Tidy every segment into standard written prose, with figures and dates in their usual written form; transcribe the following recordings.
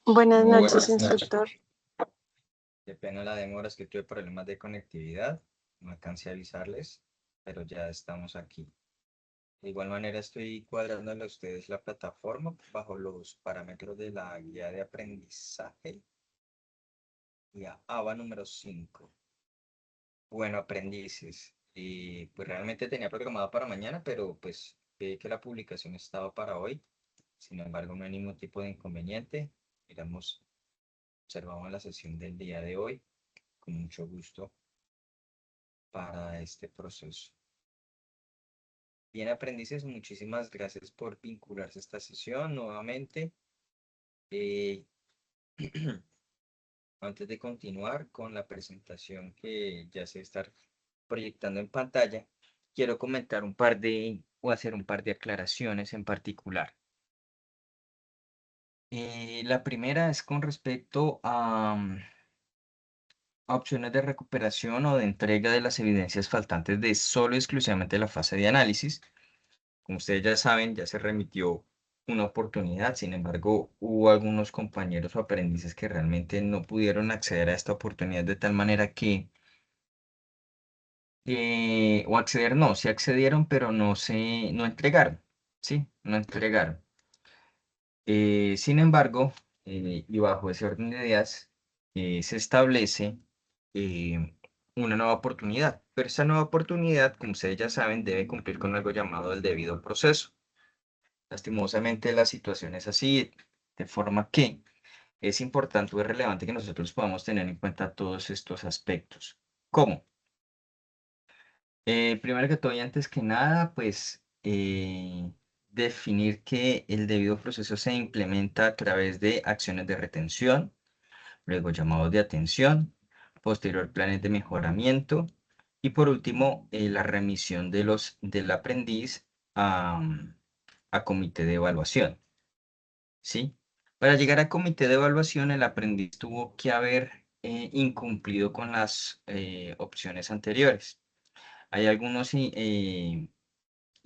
Buenas Muy noches, buenas noches. instructor. Qué pena la demora, es que tuve problemas de conectividad. No alcancé a avisarles, pero ya estamos aquí. De igual manera estoy cuadrándole a ustedes la plataforma bajo los parámetros de la guía de aprendizaje. Guía ABA número 5. Bueno, aprendices. Y pues realmente tenía programado para mañana, pero pues que la publicación estaba para hoy. Sin embargo, no hay ningún tipo de inconveniente. Miramos, observamos la sesión del día de hoy con mucho gusto para este proceso. Bien, aprendices, muchísimas gracias por vincularse a esta sesión nuevamente. Eh, Antes de continuar con la presentación que ya se está proyectando en pantalla, quiero comentar o hacer un par de aclaraciones en particular. La primera es con respecto a opciones de recuperación o de entrega de las evidencias faltantes de solo y exclusivamente la fase de análisis. Como ustedes ya saben, ya se remitió una oportunidad. Sin embargo, hubo algunos compañeros o aprendices que realmente no pudieron acceder a esta oportunidad de tal manera que, o acceder no, sí accedieron, pero no entregaron, ¿sí? No entregaron. Sin embargo, y bajo ese orden de ideas, se establece una nueva oportunidad. Pero esa nueva oportunidad, como ustedes ya saben, debe cumplir con algo llamado el debido proceso. Lastimosamente la situación es así, de forma que es importante o es relevante que nosotros podamos tener en cuenta todos estos aspectos. ¿Cómo? Primero que todo y antes que nada, pues definir que el debido proceso se implementa a través de acciones de retención, luego llamados de atención, posterior planes de mejoramiento y por último la remisión del aprendiz a comité de evaluación. ¿Sí? Para llegar al comité de evaluación, el aprendiz tuvo que haber incumplido con las opciones anteriores. Hay algunos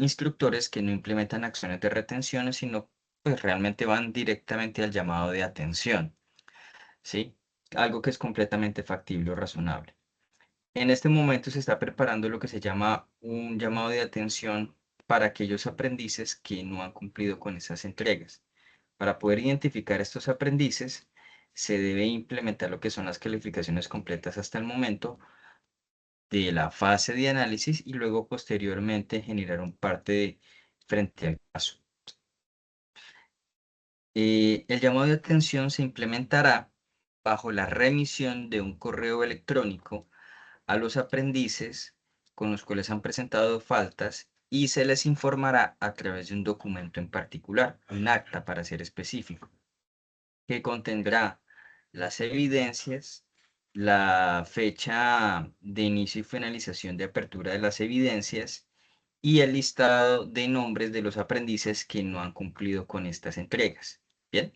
instructores que no implementan acciones de retención, sino pues realmente van directamente al llamado de atención, ¿sí? Algo que es completamente factible o razonable. En este momento se está preparando lo que se llama un llamado de atención para aquellos aprendices que no han cumplido con esas entregas. Para poder identificar estos aprendices, se debe implementar lo que son las calificaciones completas hasta el momento de la fase de análisis y luego posteriormente generar un parte frente al caso. El llamado de atención se implementará bajo la remisión de un correo electrónico a los aprendices con los cuales han presentado faltas y se les informará a través de un documento en particular, un acta para ser específico, que contendrá las evidencias, la fecha de inicio y finalización de apertura de las evidencias y el listado de nombres de los aprendices que no han cumplido con estas entregas. Bien,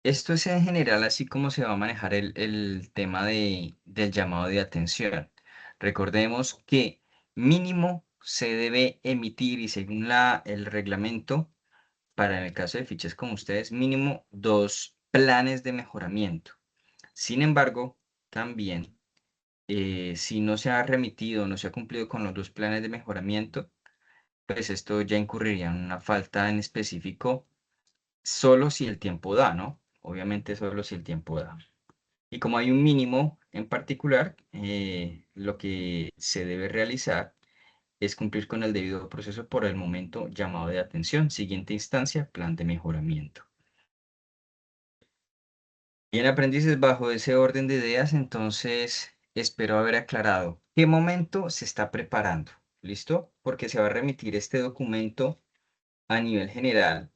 esto es en general así como se va a manejar el tema del llamado de atención. Recordemos que mínimo se debe emitir y según el reglamento, para en el caso de fichas como ustedes, mínimo 2 planes de mejoramiento. Sin embargo, también, si no se ha remitido, no se ha cumplido con los 2 planes de mejoramiento, pues esto ya incurriría en una falta en específico, solo si el tiempo da, ¿no? Obviamente solo si el tiempo da. Y como hay un mínimo en particular, lo que se debe realizar es cumplir con el debido proceso por el momento llamado de atención. Siguiente instancia, plan de mejoramiento. Bien, aprendices, bajo ese orden de ideas, entonces espero haber aclarado qué momento se está preparando. ¿Listo? Porque se va a remitir este documento a nivel general,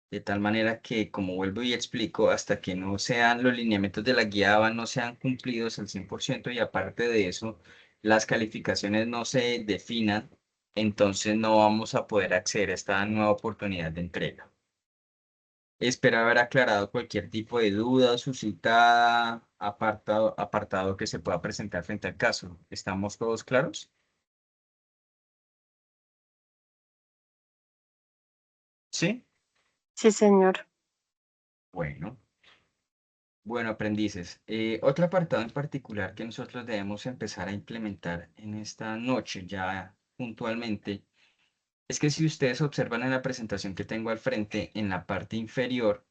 de tal manera que, como vuelvo y explico, hasta que no sean los lineamientos de la guía ABA no sean cumplidos al 100% y aparte de eso, las calificaciones no se definan, entonces no vamos a poder acceder a esta nueva oportunidad de entrega. Espero haber aclarado cualquier tipo de duda suscitada, apartado que se pueda presentar frente al caso. ¿Estamos todos claros? ¿Sí? Sí, señor. Bueno. Bueno, aprendices, otro apartado en particular que nosotros debemos empezar a implementar en esta noche ya puntualmente es que si ustedes observan en la presentación que tengo al frente, en la parte inferior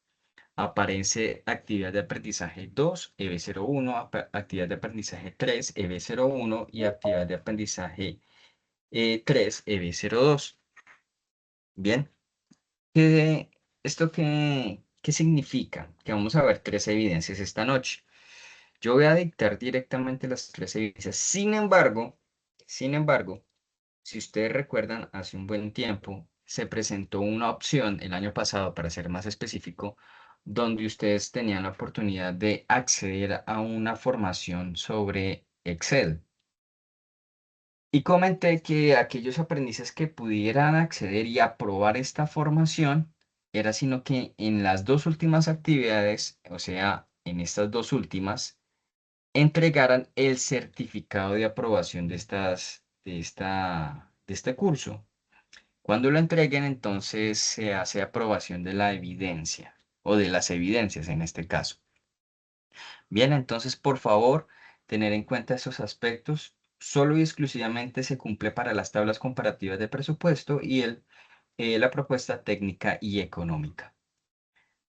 aparece actividad de aprendizaje 2, EB01, actividad de aprendizaje 3, EB01 y actividad de aprendizaje 3, EB02. Bien, ¿qué, esto qué significa? Que vamos a ver tres evidencias esta noche. Yo voy a dictar directamente las tres evidencias. Sin embargo, si ustedes recuerdan, hace un buen tiempo se presentó una opción el año pasado, para ser más específico, donde ustedes tenían la oportunidad de acceder a una formación sobre Excel. Y comenté que aquellos aprendices que pudieran acceder y aprobar esta formación, era sino que en las dos últimas actividades, o sea, en estas dos últimas, entregaran el certificado de aprobación de este curso. Cuando lo entreguen, entonces se hace aprobación de la evidencia o de las evidencias en este caso. Bien, entonces por favor, tener en cuenta esos aspectos. Solo y exclusivamente se cumple para las tablas comparativas de presupuesto y la propuesta técnica y económica.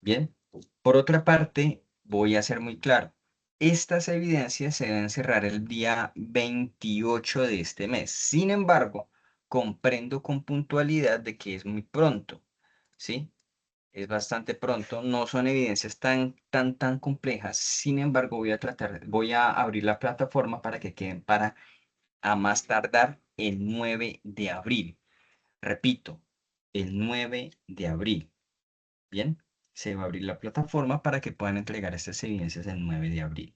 Bien, por otra parte, voy a ser muy claro. Estas evidencias se deben cerrar el día 28 de este mes. Sin embargo, comprendo con puntualidad de que es muy pronto, ¿sí? Es bastante pronto, no son evidencias tan complejas. Sin embargo, voy a abrir la plataforma para que queden para a más tardar el 9 de abril. Repito, el 9 de abril. Bien, se va a abrir la plataforma para que puedan entregar estas evidencias el 9 de abril.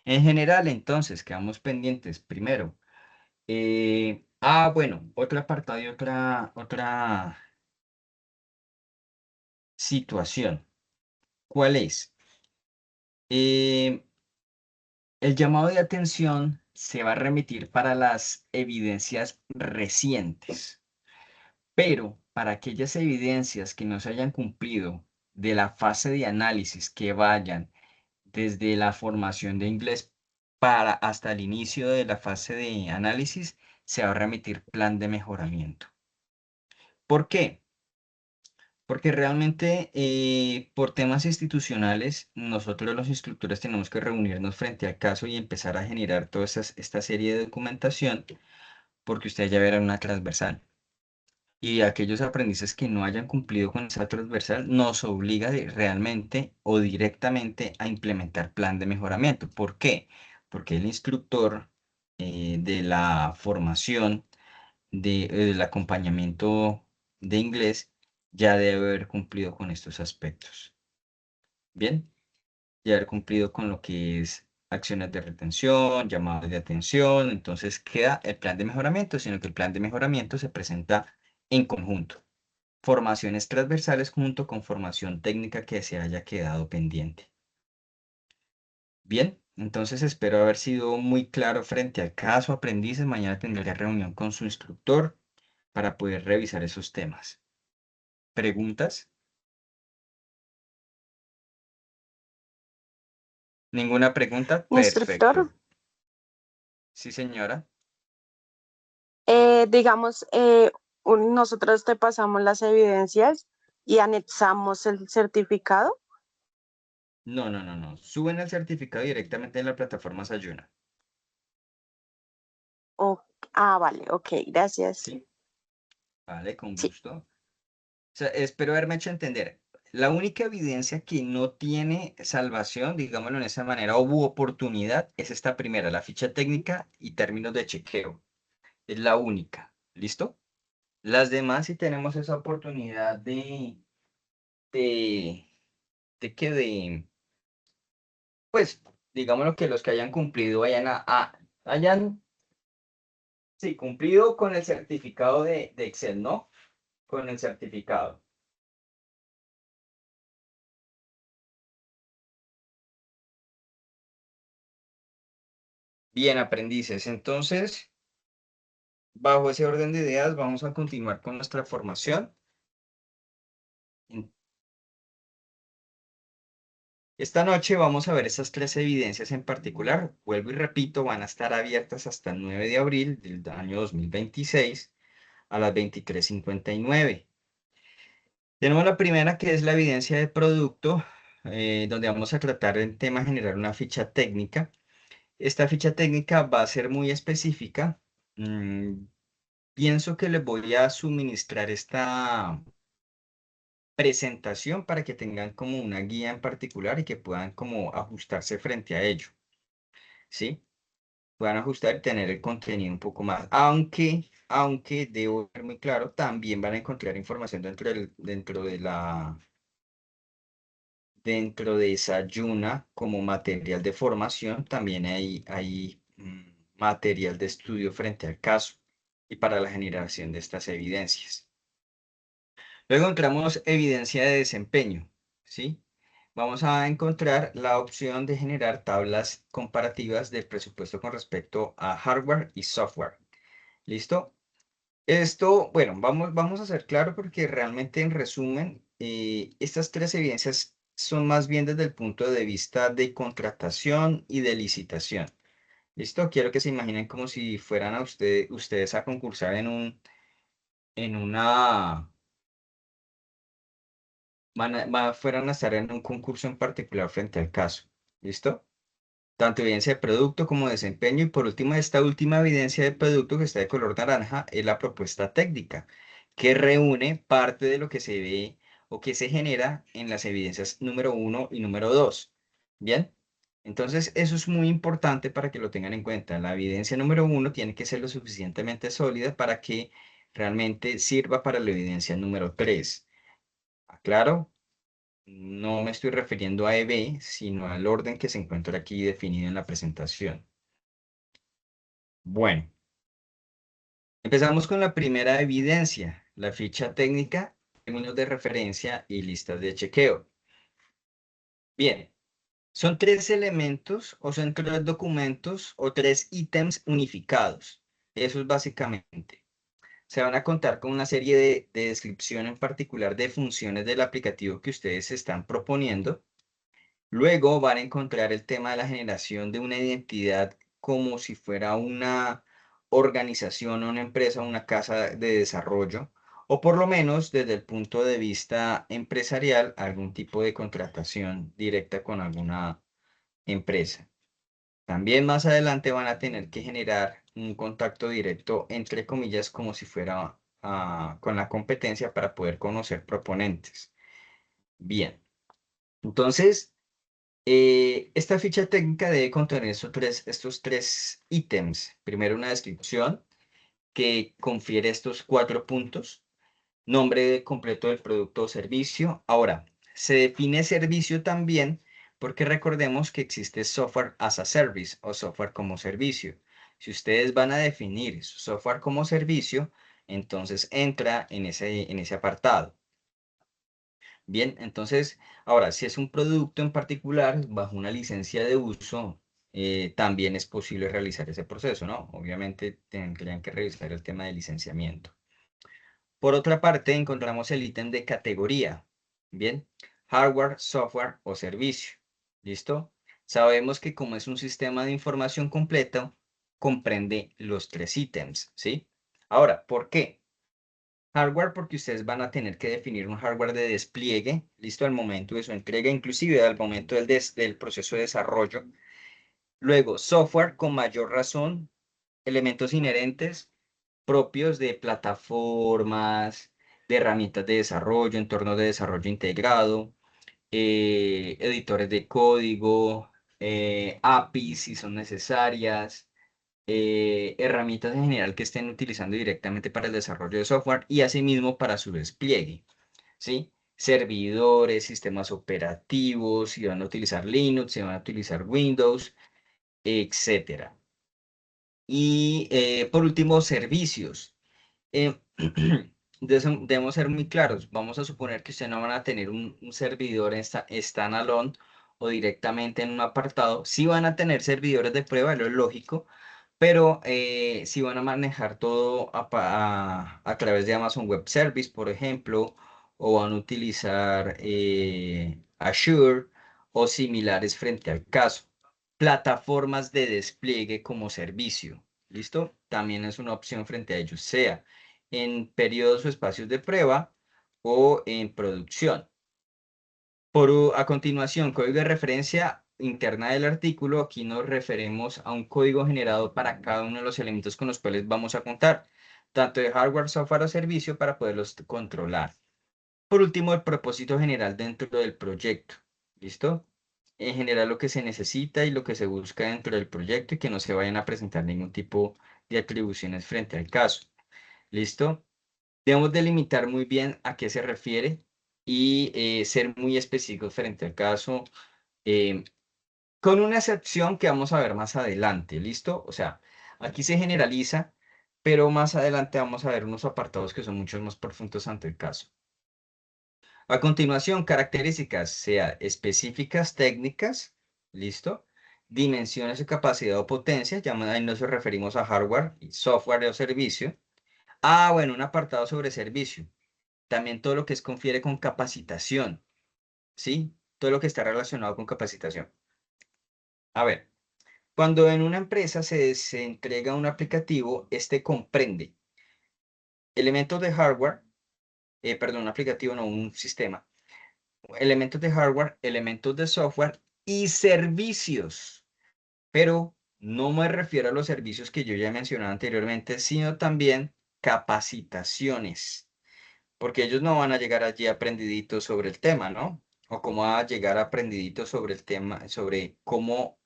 En general, entonces, quedamos pendientes. Primero, bueno, otro apartado y otra situación. ¿Cuál es? Eh, el llamado de atención se va a remitir para las evidencias recientes, pero para aquellas evidencias que no se hayan cumplido de la fase de análisis, que vayan desde la formación de inglés para hasta el inicio de la fase de análisis, se va a remitir plan de mejoramiento. ¿Por qué? Porque realmente por temas institucionales, nosotros los instructores tenemos que reunirnos frente al caso y empezar a generar toda esta serie de documentación, porque ustedes ya verán una transversal. Y aquellos aprendices que no hayan cumplido con esa transversal nos obliga realmente o directamente a implementar plan de mejoramiento. ¿Por qué? Porque el instructor de la formación del acompañamiento de inglés ya debe haber cumplido con estos aspectos. Bien, ya haber cumplido con lo que es acciones de retención, llamadas de atención, entonces queda el plan de mejoramiento, sino que el plan de mejoramiento se presenta en conjunto. Formaciones transversales junto con formación técnica que se haya quedado pendiente. Bien, entonces espero haber sido muy claro frente al caso aprendices. Mañana tendré reunión con su instructor para poder revisar esos temas. ¿Preguntas? ¿Ninguna pregunta? Instructor, Perfecto. Sí, señora. digamos, nosotros te pasamos las evidencias y anexamos el certificado. No, no, no, no. Suben el certificado directamente en la plataforma Sayuna. O- vale, ok, gracias. ¿Sí? Vale, con Sí, gusto. O sea, espero haberme hecho entender. La única evidencia que no tiene salvación, digámoslo de esa manera, o hubo oportunidad, es esta primera, la ficha técnica y términos de chequeo. Es la única. ¿Listo? Las demás, si tenemos esa oportunidad de, de, pues, digámoslo que los que hayan cumplido hayan, sí, cumplido con el certificado de Excel, ¿no? Con el certificado. Bien, aprendices. Entonces, bajo ese orden de ideas, vamos a continuar con nuestra formación. Esta noche vamos a ver estas tres evidencias en particular. Vuelvo y repito, van a estar abiertas hasta el 9 de abril del año 2026 a las 23:59. Tenemos la primera, que es la evidencia de producto, donde vamos a tratar el tema de generar una ficha técnica. Esta ficha técnica va a ser muy específica. Mm, Pienso que les voy a suministrar esta presentación para que tengan como una guía en particular y que puedan como ajustarse frente a ello, ¿sí? Puedan ajustar y tener el contenido un poco más. Aunque debo ser muy claro, también van a encontrar información dentro de esa Yuna como material de formación. También hay material de estudio frente al caso y para la generación de estas evidencias. Luego encontramos evidencia de desempeño, ¿sí? Vamos a encontrar la opción de generar tablas comparativas del presupuesto con respecto a hardware y software. ¿Listo? Esto, bueno, vamos a ser claro porque realmente en resumen, estas tres evidencias son más bien desde el punto de vista de contratación y de licitación. ¿Listo? Quiero que se imaginen como si fueran ustedes a concursar en una, fueran a estar en un concurso en particular frente al caso. ¿Listo? Tanto evidencia de producto como desempeño. Y por último, esta última evidencia de producto que está de color naranja es la propuesta técnica, que reúne parte de lo que se ve o que se genera en las evidencias número uno y número 2. ¿Bien? Entonces, eso es muy importante para que lo tengan en cuenta. La evidencia número uno tiene que ser lo suficientemente sólida para que realmente sirva para la evidencia número 3. ¿Aclaro? No me estoy refiriendo a EB, sino al orden que se encuentra aquí definido en la presentación. Bueno, empezamos con la primera evidencia, la ficha técnica, términos de referencia y listas de chequeo. Bien, son tres elementos o son tres documentos o tres ítems unificados. Eso es básicamente. Se van a contar con una serie de descripción en particular de funciones del aplicativo que ustedes están proponiendo. Luego van a encontrar el tema de la generación de una identidad como si fuera una organización, una empresa, una casa de desarrollo, o por lo menos desde el punto de vista empresarial, algún tipo de contratación directa con alguna empresa. También más adelante van a tener que generar un contacto directo, entre comillas, como si fuera con la competencia para poder conocer proponentes. Bien, entonces... esta ficha técnica debe contener estos tres ítems. Primero, una descripción que confiere estos 4 puntos. Nombre completo del producto o servicio. Ahora, se define servicio también porque recordemos que existe software as a service o software como servicio. Si ustedes van a definir su software como servicio, entonces entra en ese apartado. Bien, entonces, ahora, si es un producto en particular bajo una licencia de uso, también es posible realizar ese proceso, ¿no? Obviamente tendrían que revisar el tema de licenciamiento. Por otra parte, encontramos el ítem de categoría. Bien, hardware, software o servicio. ¿Listo? Sabemos que como es un sistema de información completo, comprende los tres ítems, ¿sí? Ahora, ¿por qué? Hardware porque ustedes van a tener que definir un hardware de despliegue, listo al momento de su entrega, inclusive al momento del proceso de desarrollo. Luego, software con mayor razón, elementos inherentes propios de plataformas, de herramientas de desarrollo, entornos de desarrollo integrado, editores de código, APIs si son necesarias, herramientas en general que estén utilizando directamente para el desarrollo de software y asimismo para su despliegue, ¿sí? Servidores, sistemas operativos, si van a utilizar Linux, si van a utilizar Windows, etcétera. Y por último, servicios. Eh, debemos ser muy claros. Vamos a suponer que ustedes no van a tener un servidor standalone o directamente en un apartado. Sí van a tener servidores de prueba, lo es lógico, pero si van a manejar todo a través de Amazon Web Service, por ejemplo, o van a utilizar Azure o similares frente al caso. Plataformas de despliegue como servicio. ¿Listo? También es una opción frente a ellos, sea en periodos o espacios de prueba o en producción. A continuación, código de referencia interna del artículo. Aquí nos referimos a un código generado para cada uno de los elementos con los cuales vamos a contar, tanto de hardware, software o servicio para poderlos controlar. Por último, el propósito general dentro del proyecto. ¿Listo? En general, lo que se necesita y lo que se busca dentro del proyecto y que no se vayan a presentar ningún tipo de atribuciones frente al caso. ¿Listo? Debemos delimitar muy bien a qué se refiere y ser muy específicos frente al caso, eh, con una excepción que vamos a ver más adelante, ¿listo? O sea, aquí se generaliza, pero más adelante vamos a ver unos apartados que son mucho más profundos ante el caso. A continuación, características, sea específicas técnicas, ¿listo? Dimensiones de capacidad o potencia, ya ahí nos referimos a hardware, software o servicio. Ah, bueno, un apartado sobre servicio. También todo lo que es confiere con capacitación, ¿sí? Todo lo que está relacionado con capacitación. A ver, cuando en una empresa se entrega un aplicativo, este comprende elementos de hardware, perdón, un aplicativo, no, un sistema, elementos de hardware, elementos de software y servicios. Pero no me refiero a los servicios que yo ya he mencionado anteriormente, sino también capacitaciones. Porque ellos no van a llegar allí aprendiditos sobre el tema, ¿no? O cómo va a llegar aprendiditos sobre el tema, sobre cómo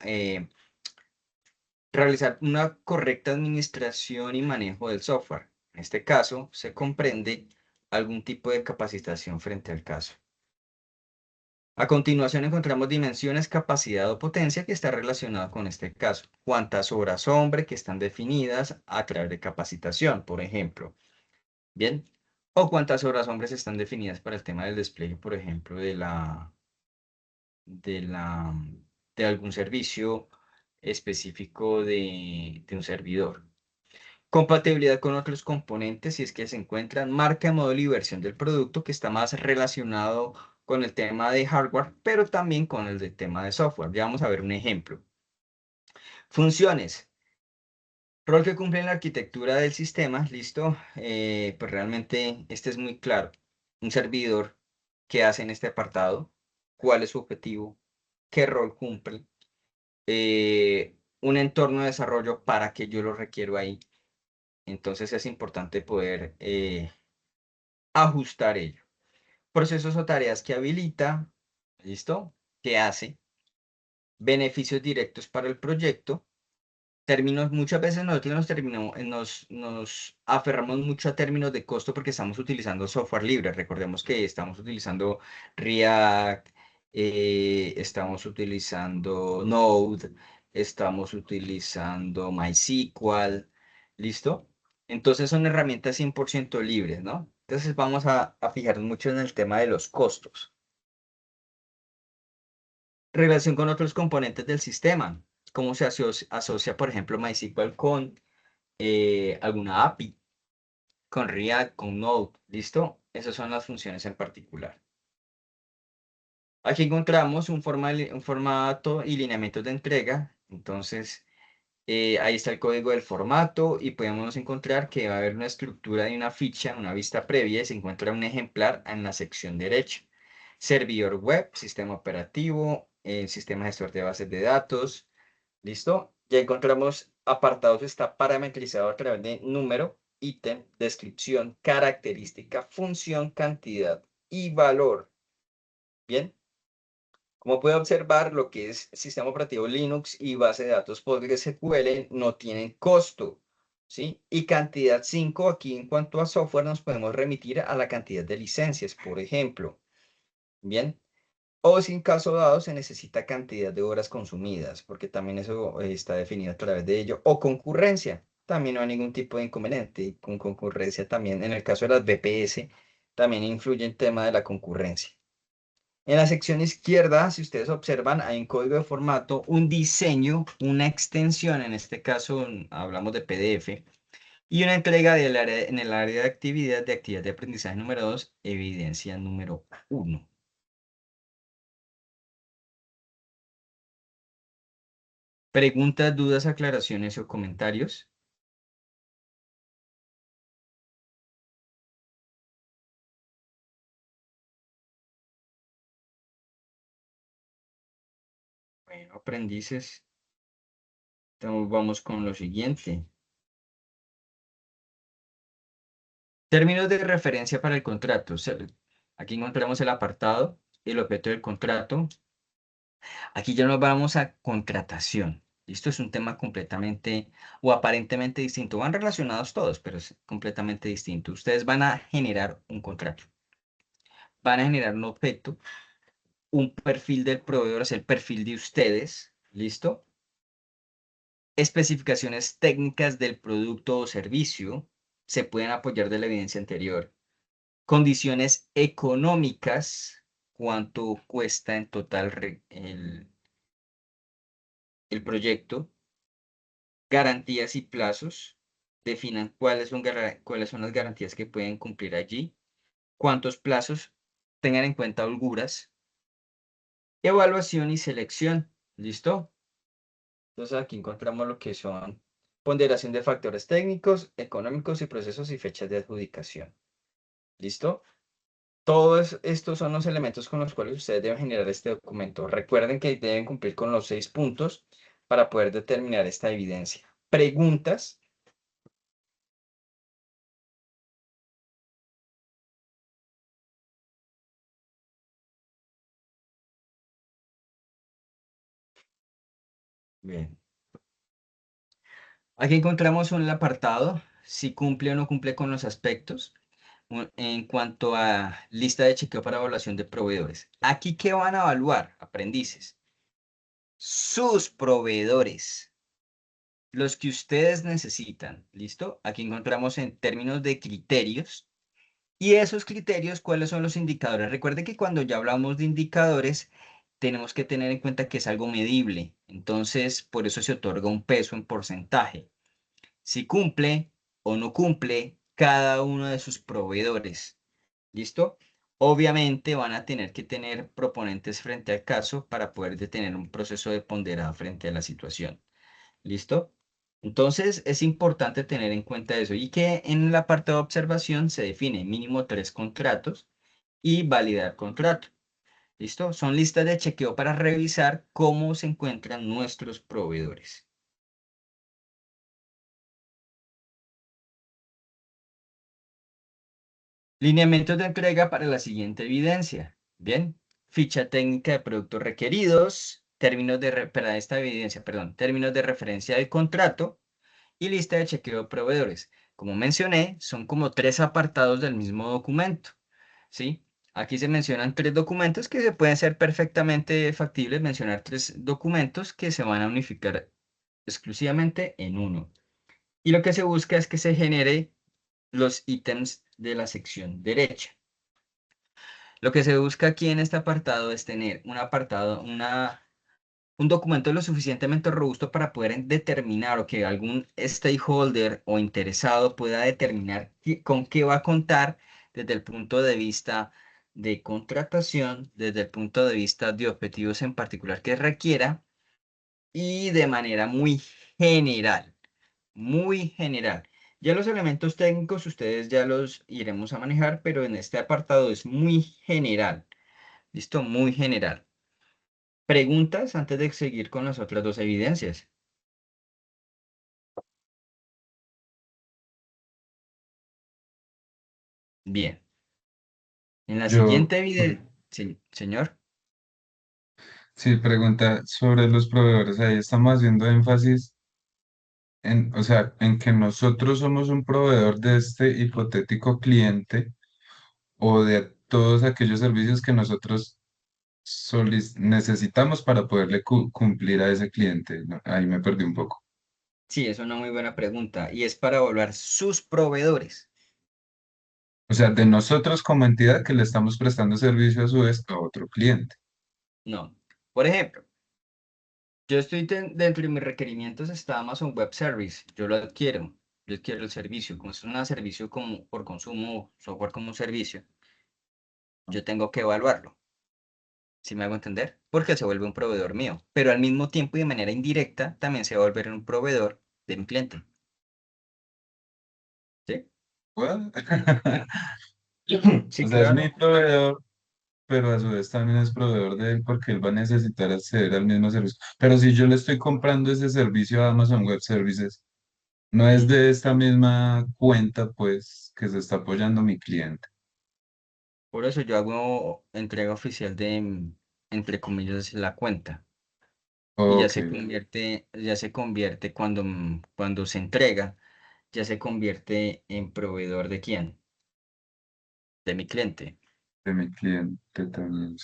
realizar una correcta administración y manejo del software. En este caso, se comprende algún tipo de capacitación frente al caso. A continuación encontramos dimensiones, capacidad o potencia que está relacionado con este caso. Cuántas horas hombre que están definidas a través de capacitación, por ejemplo. Bien. O cuántas horas hombres están definidas para el tema del despliegue, por ejemplo, de la, de algún servicio específico de un servidor. Compatibilidad con otros componentes, si es que se encuentran, marca, modelo y versión del producto, que está más relacionado con el tema de hardware, pero también con el de tema de software. Ya vamos a ver un ejemplo. Funciones. Rol que cumple en la arquitectura del sistema, listo. Pues realmente este es muy claro. Un servidor, ¿qué hace en este apartado? ¿Cuál es su objetivo? ¿Qué rol cumple? Un entorno de desarrollo para que yo lo requiero ahí. Entonces es importante poder ajustar ello. Procesos o tareas que habilita, ¿listo? ¿Qué hace? Beneficios directos para el proyecto. Términos, muchas veces nosotros nos aferramos mucho a términos de costo porque estamos utilizando software libre. Recordemos que estamos utilizando React, estamos utilizando Node, estamos utilizando MySQL, ¿listo? Entonces son herramientas 100% libres, ¿no? Entonces vamos a fijarnos mucho en el tema de los costos. Relación con otros componentes del sistema. ¿Cómo se asocia, por ejemplo, MySQL con alguna API, con React, con Node? ¿Listo? Esas son las funciones en particular. Aquí encontramos un formato y lineamientos de entrega. Entonces, ahí está el código del formato y podemos encontrar que va a haber una estructura de una ficha, una vista previa, y se encuentra un ejemplar en la sección derecha. Servidor web, sistema operativo, sistema gestor de bases de datos. ¿Listo? Ya encontramos apartados, está parametrizado a través de número, ítem, descripción, característica, función, cantidad y valor. Bien. Como puede observar, lo que es sistema operativo Linux y base de datos PostgreSQL no tienen costo, ¿sí? Y cantidad 5, aquí en cuanto a software nos podemos remitir a la cantidad de licencias, por ejemplo. Bien. O si en caso dado se necesita cantidad de horas consumidas, porque también eso está definido a través de ello. O concurrencia, también no hay ningún tipo de inconveniente. Y con concurrencia también, en el caso de las VPS, también influye el tema de la concurrencia. En la sección izquierda, si ustedes observan, hay un código de formato, un diseño, una extensión, en este caso hablamos de PDF, y una entrega en el área de actividad de aprendizaje número 2, evidencia número 1. Preguntas, dudas, aclaraciones o comentarios. Bueno, aprendices. Entonces vamos con lo siguiente. Términos de referencia para el contrato. Aquí encontramos el apartado, el objeto del contrato. Aquí ya nos vamos a contratación. Esto es un tema completamente o aparentemente distinto. Van relacionados todos, pero es completamente distinto. Ustedes van a generar un contrato. Van a generar un objeto, un perfil del proveedor, es el perfil de ustedes. ¿Listo? Especificaciones técnicas del producto o servicio. Se pueden apoyar de la evidencia anterior. Condiciones económicas, cuánto cuesta en total el proyecto, garantías y plazos, definan cuáles son las garantías que pueden cumplir allí, cuántos plazos, tengan en cuenta holguras, evaluación y selección. ¿Listo? Entonces aquí encontramos lo que son ponderación de factores técnicos, económicos y procesos y fechas de adjudicación. ¿Listo? Todos estos son los elementos con los cuales ustedes deben generar este documento. Recuerden que deben cumplir con los 6 puntos para poder determinar esta evidencia. Preguntas. Bien. Aquí encontramos un apartado, si cumple o no cumple con los aspectos en cuanto a lista de chequeo para evaluación de proveedores. Aquí, ¿qué van a evaluar, aprendices? Sus proveedores. Los que ustedes necesitan, ¿listo? Aquí encontramos en términos de criterios. Y esos criterios, ¿cuáles son los indicadores? Recuerde que cuando ya hablamos de indicadores, tenemos que tener en cuenta que es algo medible. Entonces, por eso se otorga un peso en porcentaje. Si cumple o no cumple cada uno de sus proveedores. ¿Listo? Obviamente van a tener que tener proponentes frente al caso para poder detener un proceso de ponderado frente a la situación. ¿Listo? Entonces es importante tener en cuenta eso y que en la parte de observación se define mínimo 3 contratos y validar contrato. ¿Listo? Son listas de chequeo para revisar cómo se encuentran nuestros proveedores. Lineamientos de entrega para la siguiente evidencia. Bien. Ficha técnica de productos requeridos, para esta evidencia, perdón, términos de referencia del contrato y lista de chequeo de proveedores. Como mencioné, son como 3 apartados del mismo documento, ¿sí? Aquí se mencionan 3 documentos que se pueden ser perfectamente factibles, mencionar 3 documentos que se van a unificar exclusivamente en uno. Y lo que se busca es que se genere los ítems de la sección derecha. Lo que se busca aquí en este apartado es tener un documento lo suficientemente robusto para poder determinar o que algún stakeholder o interesado pueda determinar con qué va a contar desde el punto de vista de contratación, desde el punto de vista de objetivos en particular que requiera y de manera muy general, muy general. Ya los elementos técnicos ustedes ya los iremos a manejar, pero en este apartado es muy general. ¿Listo? Muy general. Preguntas antes de seguir con las otras 2 evidencias. Bien. En la Yo, siguiente evidencia, sí, señor. sí, pregunta sobre los proveedores. Ahí estamos haciendo énfasis en, o sea, en que nosotros somos un proveedor de este hipotético cliente o de todos aquellos servicios que nosotros necesitamos para poderle cumplir a ese cliente. ¿No? Ahí me perdí un poco. Sí, es una muy buena pregunta y es para evaluar sus proveedores. O sea, de nosotros como entidad que le estamos prestando servicio a su vez a otro cliente. No. Por ejemplo, yo estoy dentro de mis requerimientos está Amazon Web Service. Yo lo adquiero. Yo adquiero el servicio. Como es un servicio como por consumo, software como un servicio, yo tengo que evaluarlo. ¿Sí me hago entender? Porque se vuelve un proveedor mío, pero al mismo tiempo y de manera indirecta también se va a volver un proveedor de mi cliente. ¿Sí? What? Sí, O sea, es mi claro. proveedor, pero a su vez también es proveedor de él porque él va a necesitar acceder al mismo servicio. Pero si yo le estoy comprando ese servicio a Amazon Web Services, no es de esta misma cuenta, pues, que se está apoyando mi cliente. Por eso yo hago entrega oficial de, entre comillas, la cuenta. Y Ok, ya se convierte cuando, cuando se entrega, ya se convierte en proveedor de quién, de mi cliente. de mi cliente también.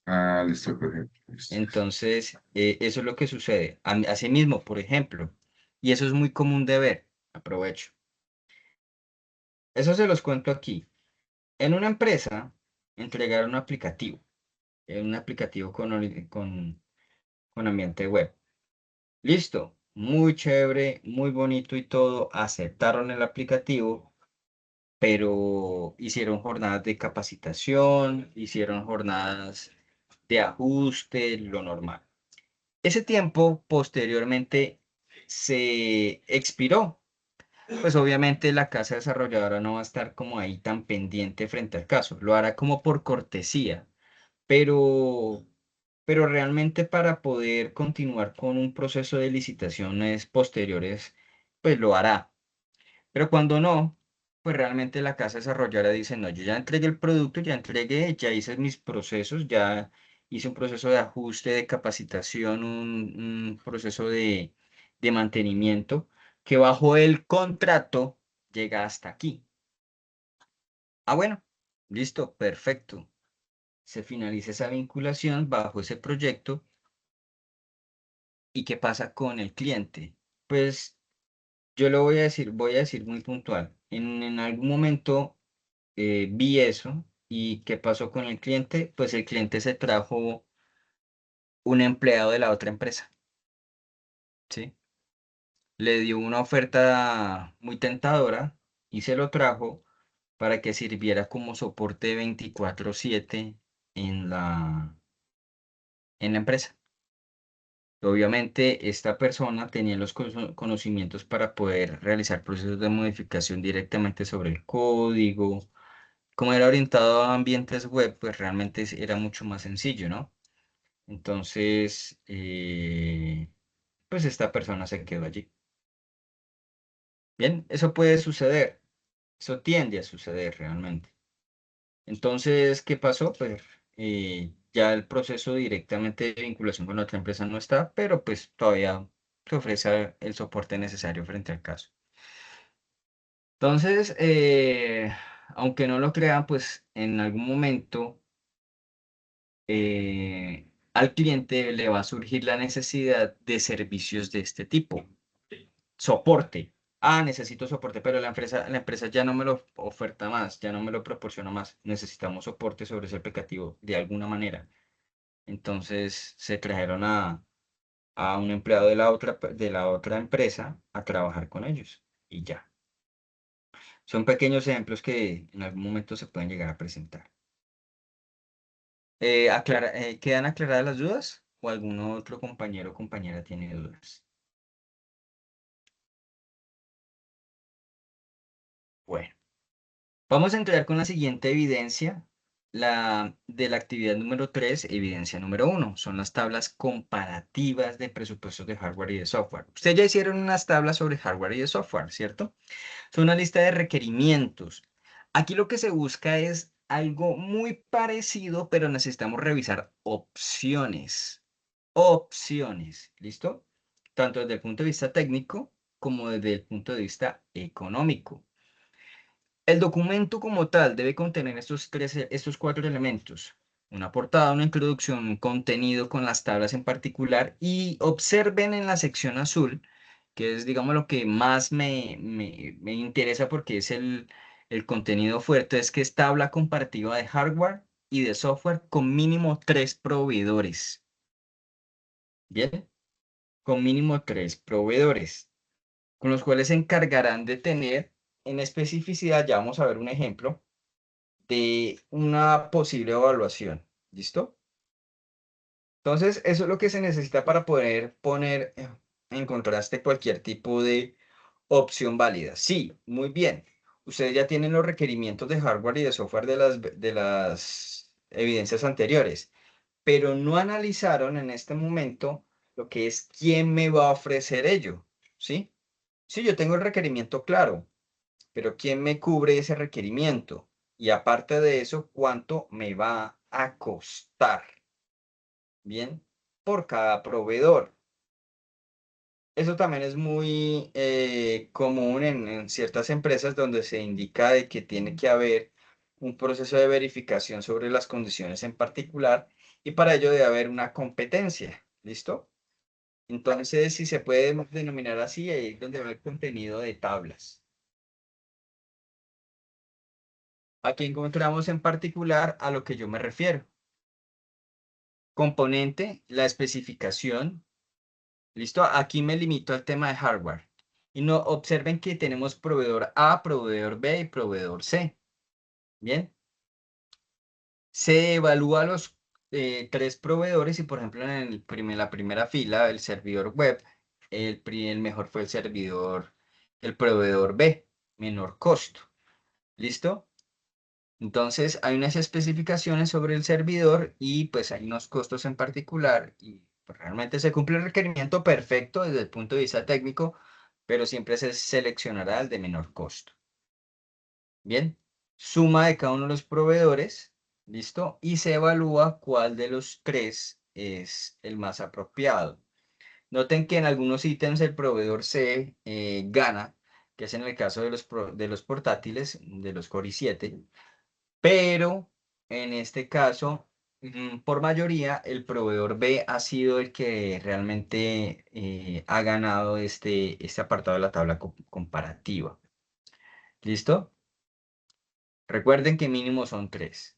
Ah, listo, correcto. Listo. Entonces, eso es lo que sucede. Asimismo, por ejemplo, y eso es muy común de ver, aprovecho. Eso se los cuento aquí. En una empresa, entregar un aplicativo con ambiente web. Listo, muy chévere, muy bonito y todo. Aceptaron el aplicativo, pero hicieron jornadas de capacitación, hicieron jornadas de ajuste, lo normal. Ese tiempo posteriormente se expiró. Pues obviamente la casa desarrolladora no va a estar como ahí tan pendiente frente al caso, lo hará como por cortesía, pero, pero realmente para poder continuar con un proceso de licitaciones posteriores, pues lo hará. Pero cuando no, pues realmente la casa desarrolladora dice, no, yo ya entregué el producto, ya entregué, ya hice mis procesos, ya hice un proceso de ajuste, de capacitación, un proceso de mantenimiento, que bajo el contrato llega hasta aquí. Ah, bueno, listo, perfecto. Se finaliza esa vinculación bajo ese proyecto. ¿Y qué pasa con el cliente? Pues yo lo voy a decir muy puntual. En algún momento vi eso y ¿qué pasó con el cliente? Pues el cliente se trajo un empleado de la otra empresa, ¿sí? Le dio una oferta muy tentadora y se lo trajo para que sirviera como soporte 24/7 en en la empresa. Obviamente, esta persona tenía los conocimientos para poder realizar procesos de modificación directamente sobre el código. Como era orientado a ambientes web, pues realmente era mucho más sencillo, ¿no? Entonces, pues esta persona se quedó allí. Bien, eso puede suceder, eso tiende a suceder realmente. Entonces, ¿qué pasó? Pues ya el proceso directamente de vinculación con la otra empresa no está, pero pues todavía se ofrece el soporte necesario frente al caso. Entonces, aunque no lo crean, pues en algún momento al cliente le va a surgir la necesidad de servicios de este tipo. Soporte. Ah, necesito soporte, pero la empresa ya no me lo oferta más, ya no me lo proporciona más. Necesitamos soporte sobre ese aplicativo de alguna manera. Entonces se trajeron a un empleado de la otra empresa a trabajar con ellos y ya. Son pequeños ejemplos que en algún momento se pueden llegar a presentar. ¿Quedan aclaradas las dudas? ¿O algún otro compañero o compañera tiene dudas? Bueno. Vamos a entrar con la siguiente evidencia, la de la actividad número 3, evidencia número 1. Son las tablas comparativas de presupuestos de hardware y de software. Ustedes ya hicieron unas tablas sobre hardware y de software, ¿cierto? Son una lista de requerimientos. Aquí lo que se busca es algo muy parecido, pero necesitamos revisar opciones. Opciones, ¿listo? Tanto desde el punto de vista técnico como desde el punto de vista económico. El documento como tal debe contener estos cuatro elementos. Una portada, una introducción, un contenido con las tablas en particular y observen en la sección azul, que es, digamos, lo que más me interesa porque es el contenido fuerte, es que es tabla comparativa de hardware y de software con mínimo 3 proveedores. ¿Bien? Con mínimo 3 proveedores, con los cuales se encargarán de tener en especificidad, ya vamos a ver un ejemplo de una posible evaluación. ¿Listo? Entonces, eso es lo que se necesita para poder poner en contraste cualquier tipo de opción válida. Sí, muy bien. Ustedes ya tienen los requerimientos de hardware y de software de las evidencias anteriores, pero no analizaron en este momento lo que es quién me va a ofrecer ello, ¿sí? Sí, yo tengo el requerimiento claro, pero ¿quién me cubre ese requerimiento? Y aparte de eso, ¿cuánto me va a costar? Bien, por cada proveedor. Eso también es muy común en ciertas empresas donde se indica de que tiene que haber un proceso de verificación sobre las condiciones en particular y para ello debe haber una competencia. ¿Listo? Entonces, si se puede denominar así, ahí es donde va el contenido de tablas. Aquí encontramos en particular a lo que yo me refiero. Componente, la especificación. ¿Listo? Aquí me limito al tema de hardware. Y no observen que tenemos proveedor A, proveedor B y proveedor C. Bien. Se evalúa los tres proveedores y, por ejemplo, en la primera fila, el servidor web, el mejor fue el proveedor B, menor costo. ¿Listo? Entonces, hay unas especificaciones sobre el servidor y pues hay unos costos en particular y pues, realmente se cumple el requerimiento perfecto desde el punto de vista técnico, pero siempre se seleccionará el de menor costo. Bien, suma de cada uno de los proveedores, ¿listo? Y se evalúa cuál de los tres es el más apropiado. Noten que en algunos ítems el proveedor C gana, que es en el caso de los portátiles, de los Core i7, pero en este caso, por mayoría, el proveedor B ha sido el que realmente ha ganado este apartado de la tabla comparativa. ¿Listo? Recuerden que mínimo son 3.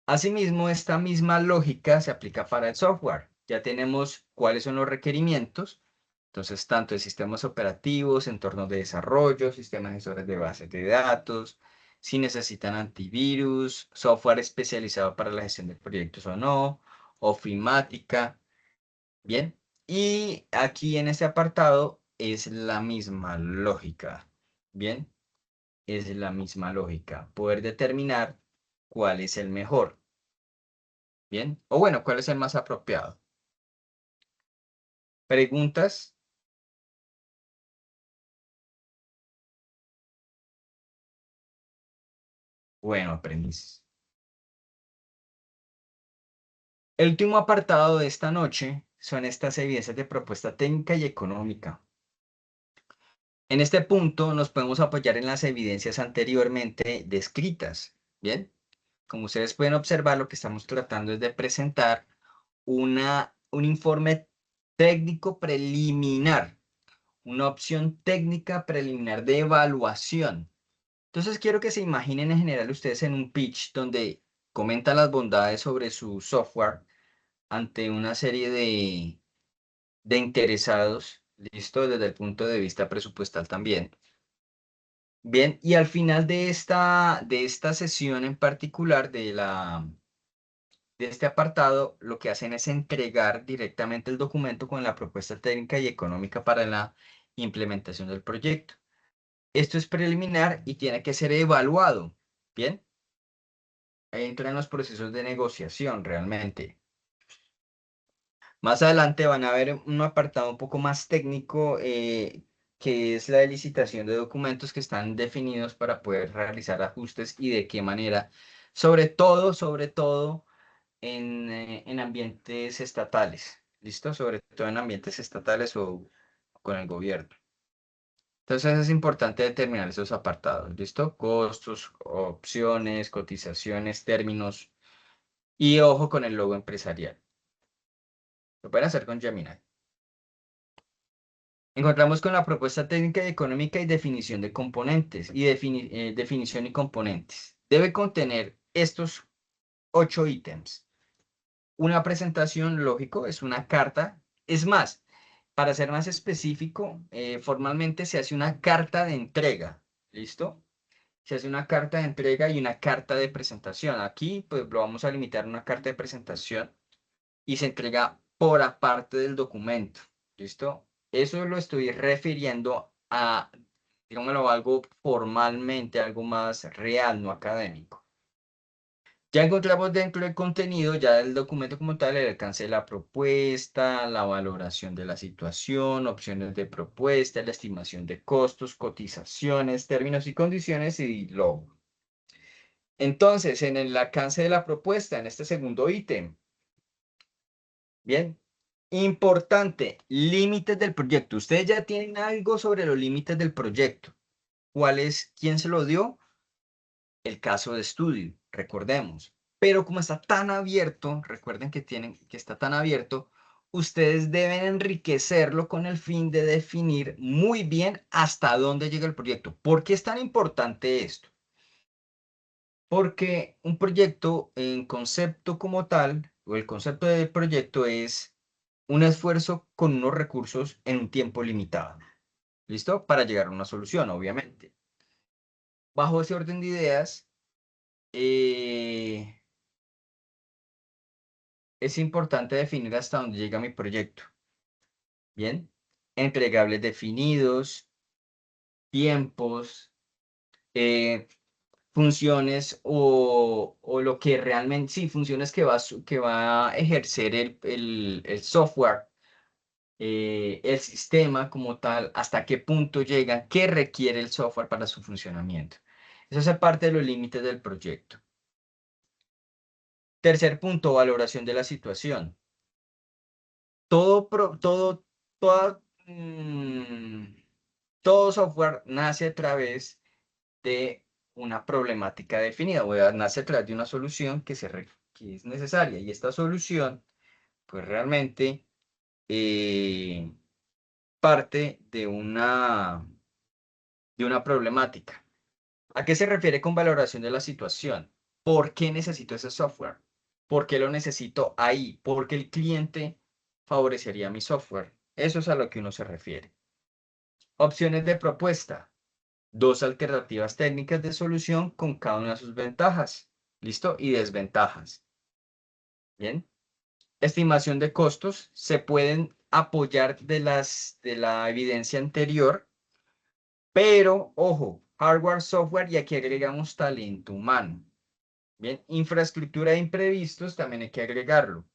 Asimismo, esta misma lógica se aplica para el software. Ya tenemos cuáles son los requerimientos. Entonces, tanto de sistemas operativos, entornos de desarrollo, sistemas gestores de bases de datos, si necesitan antivirus, software especializado para la gestión de proyectos o no, ofimática. Bien. Y aquí en este apartado es la misma lógica. Bien. Es la misma lógica. Poder determinar cuál es el mejor. Bien. O bueno, cuál es el más apropiado. ¿Preguntas? Bueno, aprendices. El último apartado de esta noche son estas evidencias de propuesta técnica y económica. En este punto nos podemos apoyar en las evidencias anteriormente descritas. Bien, como ustedes pueden observar, lo que estamos tratando es de presentar un informe técnico preliminar, una opción técnica preliminar de evaluación. Entonces quiero que se imaginen en general ustedes en un pitch donde comentan las bondades sobre su software ante una serie de interesados, listo, desde el punto de vista presupuestal también. Bien, y al final de esta sesión en particular, de este apartado, lo que hacen es entregar directamente el documento con la propuesta técnica y económica para la implementación del proyecto. Esto es preliminar y tiene que ser evaluado. Bien, ahí entran los procesos de negociación realmente. Más adelante van a ver un apartado un poco más técnico que es la de licitación de documentos que están definidos para poder realizar ajustes y de qué manera, sobre todo en ambientes estatales, ¿listo? Sobre todo en ambientes estatales o con el gobierno. Entonces es importante determinar esos apartados, ¿listo? Costos, opciones, cotizaciones, términos y ojo con el logo empresarial. Lo pueden hacer con Gemini. Encontramos con la propuesta técnica y económica y definición de componentes y definición y componentes. Debe contener estos 8 ítems. Una presentación, lógico, es una carta. Es más, para ser más específico, formalmente se hace una carta de entrega. ¿Listo? Se hace una carta de entrega y una carta de presentación. Aquí, pues, lo vamos a limitar a una carta de presentación. y se entrega por aparte del documento. ¿Listo? Eso lo estoy refiriendo a, digámoslo, algo formalmente, algo más real, no académico. Ya encontramos dentro del contenido, ya del documento como tal, el alcance de la propuesta, la valoración de la situación, opciones de propuesta, la estimación de costos, cotizaciones, términos y condiciones y logo. Entonces, en el alcance de la propuesta, en este segundo ítem, bien, importante, límites del proyecto. Ustedes ya tienen algo sobre los límites del proyecto. ¿Cuál es? ¿Quién se lo dio? El caso de estudio, recordemos. Pero como está tan abierto, recuerden que está tan abierto, ustedes deben enriquecerlo con el fin de definir muy bien hasta dónde llega el proyecto. ¿Por qué es tan importante esto? Porque un proyecto en concepto como tal, o el concepto de proyecto es un esfuerzo con unos recursos en un tiempo limitado. ¿Listo? Para llegar a una solución, obviamente. Bajo ese orden de ideas, es importante definir hasta dónde llega mi proyecto. Bien, entregables definidos, tiempos, funciones o lo que realmente, sí, funciones que va a ejercer el software, el sistema como tal, hasta qué punto llega, qué requiere el software para su funcionamiento. Eso hace parte de los límites del proyecto. Tercer punto, valoración de la situación. Toda, todo software nace a través de una problemática definida, o nace a través de una solución que es necesaria. Y esta solución, pues realmente parte de una problemática. ¿A qué se refiere con valoración de la situación? ¿Por qué necesito ese software? ¿Por qué lo necesito ahí? ¿Por qué el cliente favorecería mi software? Eso es a lo que uno se refiere. Opciones de propuesta. Dos alternativas técnicas de solución con cada una de sus ventajas. ¿Listo? Y desventajas. Bien. Estimación de costos. Se pueden apoyar de la evidencia anterior, pero, ojo, hardware, software, y aquí agregamos talento humano. Bien, infraestructura de imprevistos también hay que agregarlo.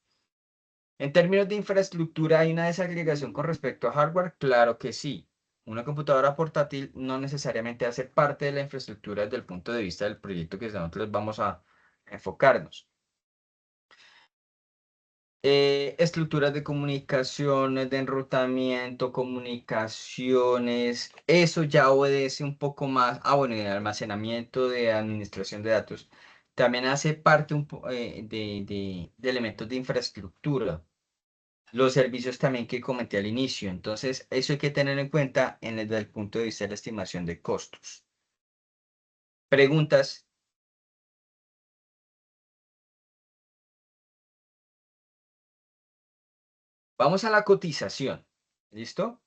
En términos de infraestructura, ¿hay una desagregación con respecto a hardware? Claro que sí. Una computadora portátil no necesariamente hace parte de la infraestructura desde el punto de vista del proyecto que nosotros vamos a enfocarnos. Estructuras de comunicaciones, de enrutamiento, comunicaciones, eso ya obedece un poco más, bueno, de almacenamiento, de administración de datos, también hace parte de elementos de infraestructura. Los servicios también que comenté al inicio, entonces eso hay que tener en cuenta desde el punto de vista de la estimación de costos. Preguntas. Vamos a la cotización. ¿Listo?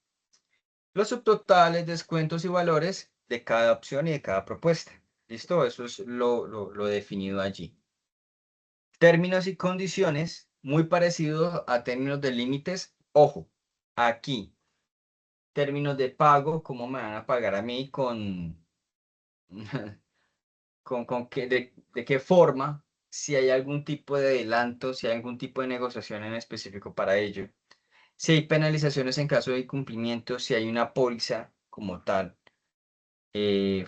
Los subtotales, descuentos y valores de cada opción y de cada propuesta. ¿Listo? Eso es lo definido allí. Términos y condiciones, muy parecidos a términos de límites. Ojo, aquí, términos de pago, cómo me van a pagar a mí de qué forma, si hay algún tipo de adelanto, si hay algún tipo de negociación en específico para ello. Si hay penalizaciones en caso de incumplimiento, si hay una póliza como tal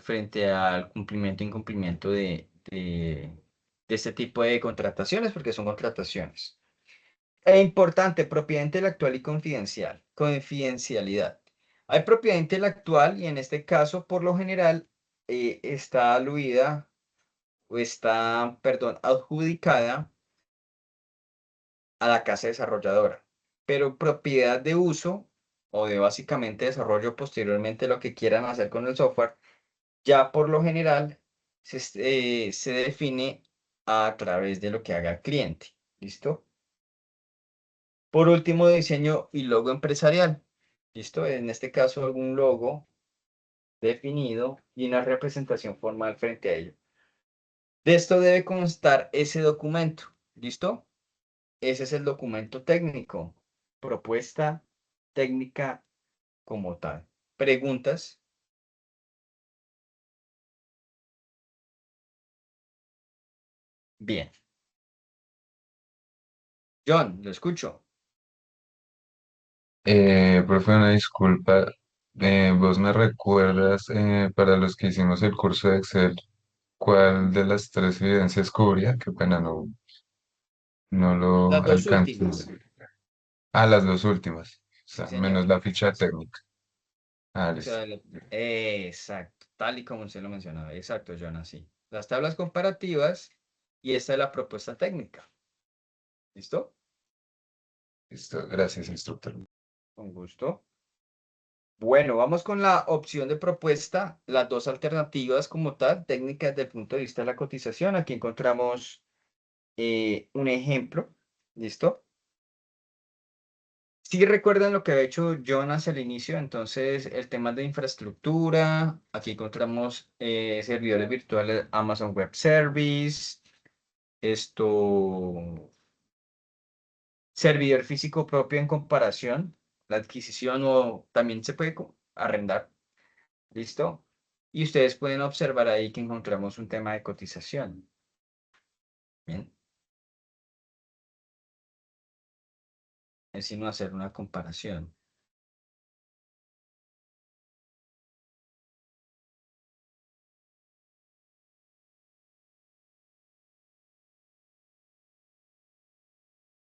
frente al cumplimiento e incumplimiento de este tipo de contrataciones, porque son contrataciones. E importante, propiedad intelectual y confidencial, confidencialidad. Hay propiedad intelectual y en este caso, por lo general, está aluida o está, perdón, adjudicada a la casa desarrolladora, pero propiedad de uso o de básicamente desarrollo posteriormente lo que quieran hacer con el software, ya por lo general se define a través de lo que haga el cliente. ¿Listo? Por último, diseño y logo empresarial. ¿Listo? En este caso, algún logo definido y una representación formal frente a ello. De esto debe constar ese documento. ¿Listo? ese es el documento técnico, propuesta técnica como tal. ¿Preguntas? Bien. John, lo escucho. Profe, una disculpa. ¿Vos me recuerdas para los que hicimos el curso de Excel, cuál de las tres evidencias cubría? Qué pena, no Las lo dos alcancé. últimas. Ah, las dos últimas. O Sí, sea, señor. menos la ficha técnica. Ah, O listo. sea, exacto, tal y como usted lo mencionaba. Exacto, John, así. Las tablas comparativas y esta es la propuesta técnica. ¿Listo? Listo. Gracias, instructor. Con gusto. Bueno, vamos con la opción de propuesta, las dos alternativas como tal, técnicas desde el punto de vista de la cotización. Aquí encontramos un ejemplo. ¿Listo? Sí recuerdan lo que había hecho John hacia el inicio, entonces el tema de infraestructura, aquí encontramos servidores virtuales Amazon Web Service, esto, servidor físico propio en comparación, la adquisición o también se puede arrendar, ¿listo? Y ustedes pueden observar ahí que encontramos un tema de cotización. Bien, es sino hacer una comparación.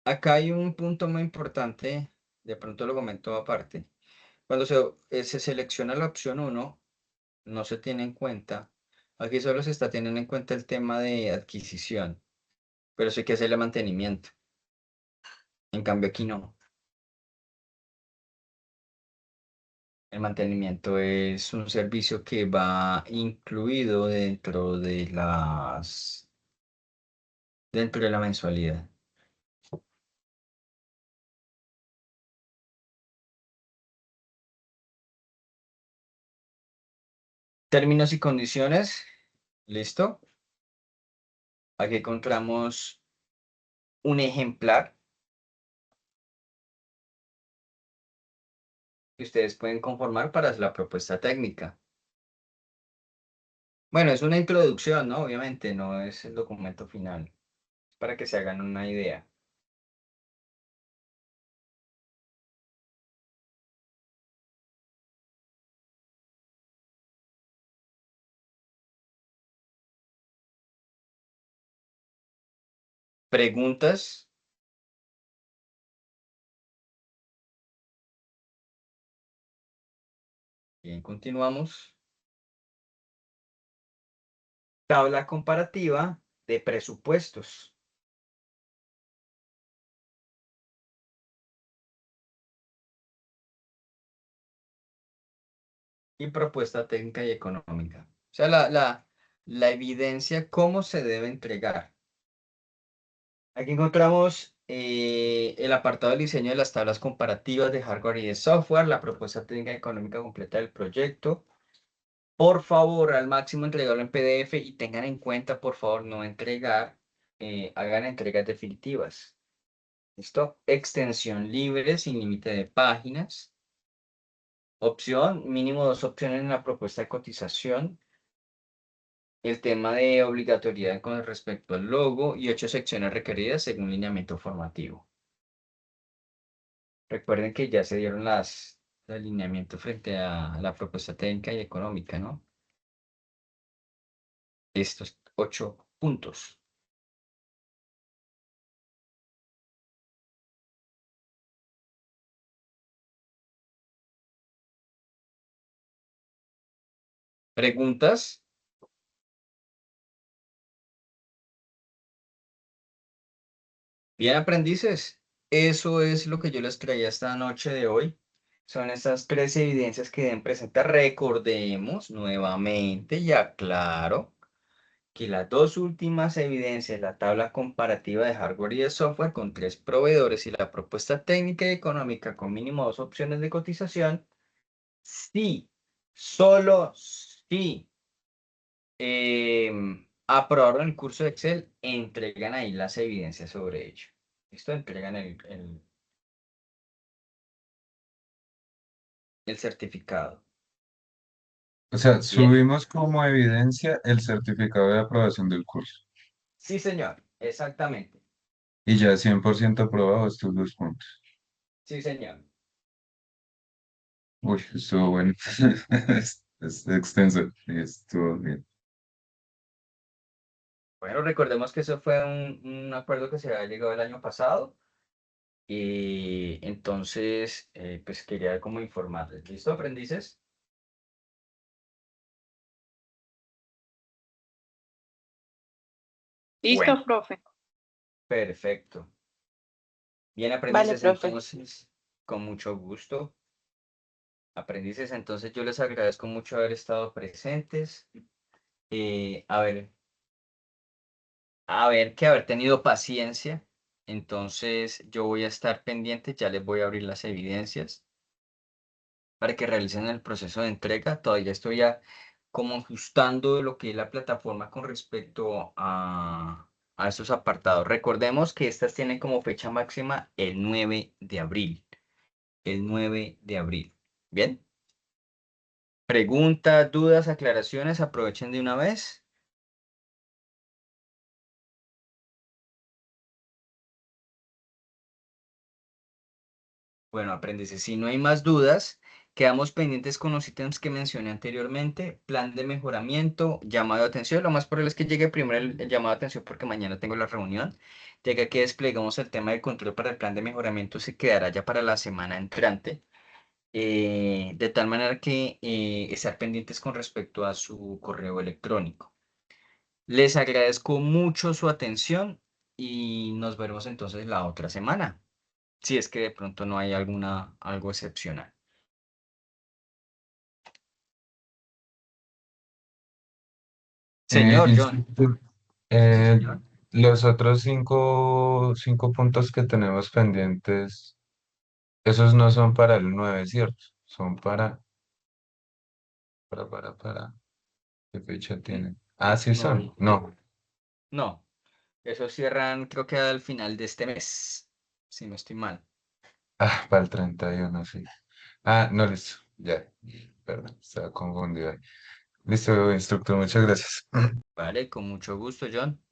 Acá hay un punto muy importante, de pronto lo comento aparte. Cuando se selecciona la opción uno no se tiene en cuenta, aquí solo se está teniendo en cuenta el tema de adquisición, pero sí hay que hacerle mantenimiento. En cambio aquí no. El mantenimiento es un servicio que va incluido dentro de la mensualidad. Términos y condiciones, ¿listo? Aquí encontramos un ejemplar que ustedes pueden conformar para la propuesta técnica. Bueno, es una introducción, ¿no? Obviamente, no es el documento final, para que se hagan una idea. ¿Preguntas? Bien, continuamos. Tabla comparativa de presupuestos y propuesta técnica y económica. O sea, la evidencia, cómo se debe entregar. Aquí encontramos el apartado del diseño de las tablas comparativas de hardware y de software, la propuesta técnica y económica completa del proyecto. Por favor, al máximo entregarlo en PDF y tengan en cuenta, por favor, no entregar, hagan entregas definitivas. ¿Listo? Extensión libre sin límite de páginas. Opción, mínimo dos opciones en la propuesta de cotización. El tema de obligatoriedad con respecto al logo y 8 secciones requeridas según lineamiento formativo. Recuerden que ya se dieron el alineamiento frente a la propuesta técnica y económica, ¿no? Estos 8 puntos. ¿Preguntas? Bien, aprendices. Eso es lo que yo les traía esta noche de hoy. Son estas tres evidencias que deben presentar. Recordemos nuevamente, ya claro, que las dos últimas evidencias, la tabla comparativa de hardware y de software con tres proveedores y la propuesta técnica y económica con mínimo dos opciones de cotización, sí, solo sí aprobaron el curso de Excel, entregan ahí las evidencias sobre ello. ¿Listo? Entregan el certificado. O sea, Bien. subimos como evidencia el certificado de aprobación del curso. Sí, señor. Exactamente. Y ya 100% aprobado estos 2 puntos. Sí, señor. Uy, estuvo bueno. Es extenso. Sí, estuvo bien. Bueno, recordemos que eso fue un acuerdo que se había llegado el año pasado. Y entonces, pues quería como informarles. ¿Listo, aprendices? Bueno, Listo, profe. perfecto. Bien, Vale, aprendices, profe. entonces, con mucho gusto. Aprendices, entonces yo les agradezco mucho haber estado presentes. A ver, que haber tenido paciencia. Entonces, yo voy a estar pendiente, ya les voy a abrir las evidencias para que realicen el proceso de entrega. Todavía estoy ya como ajustando lo que es la plataforma con respecto a estos apartados. Recordemos que estas tienen como fecha máxima el 9 de abril. El 9 de abril. Bien. Preguntas, dudas, aclaraciones, aprovechen de una vez. Bueno, aprendices, si no hay más dudas, quedamos pendientes con los ítems que mencioné anteriormente, plan de mejoramiento, llamado de atención. Lo más probable es que llegue primero el llamado de atención porque mañana tengo la reunión. Llega que desplegamos el tema del control para el plan de mejoramiento, se quedará ya para la semana entrante. De tal manera que estar pendientes con respecto a su correo electrónico. Les agradezco mucho su atención y nos veremos entonces la otra semana, si es que de pronto no hay algo excepcional. Señor John. Instructor, Sí, eh, señor. los otros cinco puntos que tenemos pendientes, esos no son para el 9, ¿cierto? Son para. ¿Qué fecha N- tienen? Ah, sí No, son. No. no. Eso cierran creo que al final de este mes, si no estoy mal. Ah, para el 31, sí. Ah, no, listo. Ya. Perdón, estaba confundido ahí. Listo, instructor, muchas gracias. Vale, con mucho gusto, John.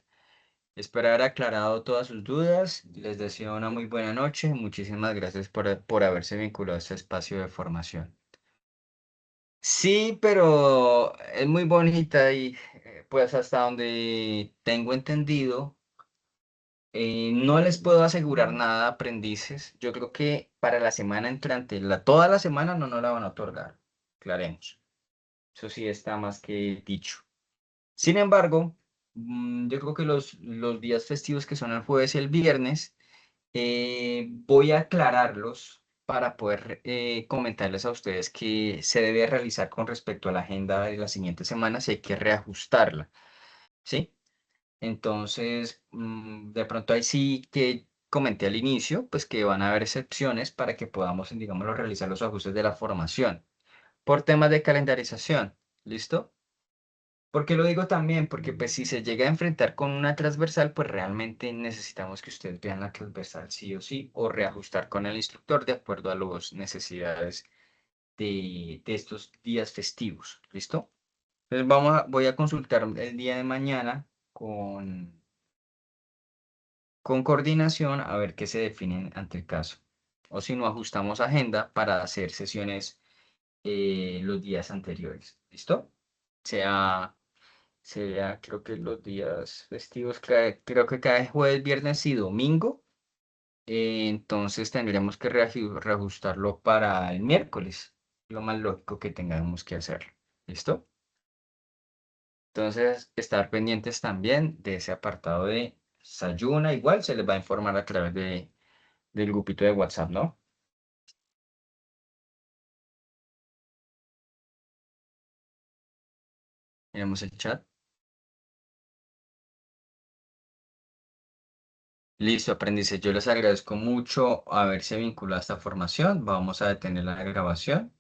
Espero haber aclarado todas sus dudas. Les deseo una muy buena noche. Muchísimas gracias por haberse vinculado a este espacio de formación. Sí, pero es muy bonita y pues hasta donde tengo entendido, no les puedo asegurar nada, aprendices. Yo creo que para la semana entrante, toda la semana no nos la van a otorgar. Claremos. Eso sí está más que dicho. Sin embargo, yo creo que los días festivos que son el jueves y el viernes, voy a aclararlos para poder comentarles a ustedes que se debe realizar con respecto a la agenda de las siguientes semanas y hay que reajustarla, ¿sí? Entonces, de pronto ahí sí que comenté al inicio, pues que van a haber excepciones para que podamos, digámoslo, realizar los ajustes de la formación por temas de calendarización, ¿listo? ¿Por qué lo digo también? Porque pues si se llega a enfrentar con una transversal, pues realmente necesitamos que ustedes vean la transversal sí o sí, o reajustar con el instructor de acuerdo a las necesidades de estos días festivos. ¿Listo? Entonces voy a consultar el día de mañana con coordinación a ver qué se define ante el caso. O si no, ajustamos agenda para hacer sesiones los días anteriores. ¿Listo? Sea Sería, creo que los días festivos, creo que cada jueves, viernes y domingo. Entonces tendríamos que reajustarlo para el miércoles. Lo más lógico que tengamos que hacer. ¿Listo? Entonces, estar pendientes también de ese apartado de Sayuna. Igual se les va a informar a través del grupito de WhatsApp, ¿no? Miremos el chat. Listo, aprendices. Yo les agradezco mucho haberse vinculado a esta formación. Vamos a detener la grabación.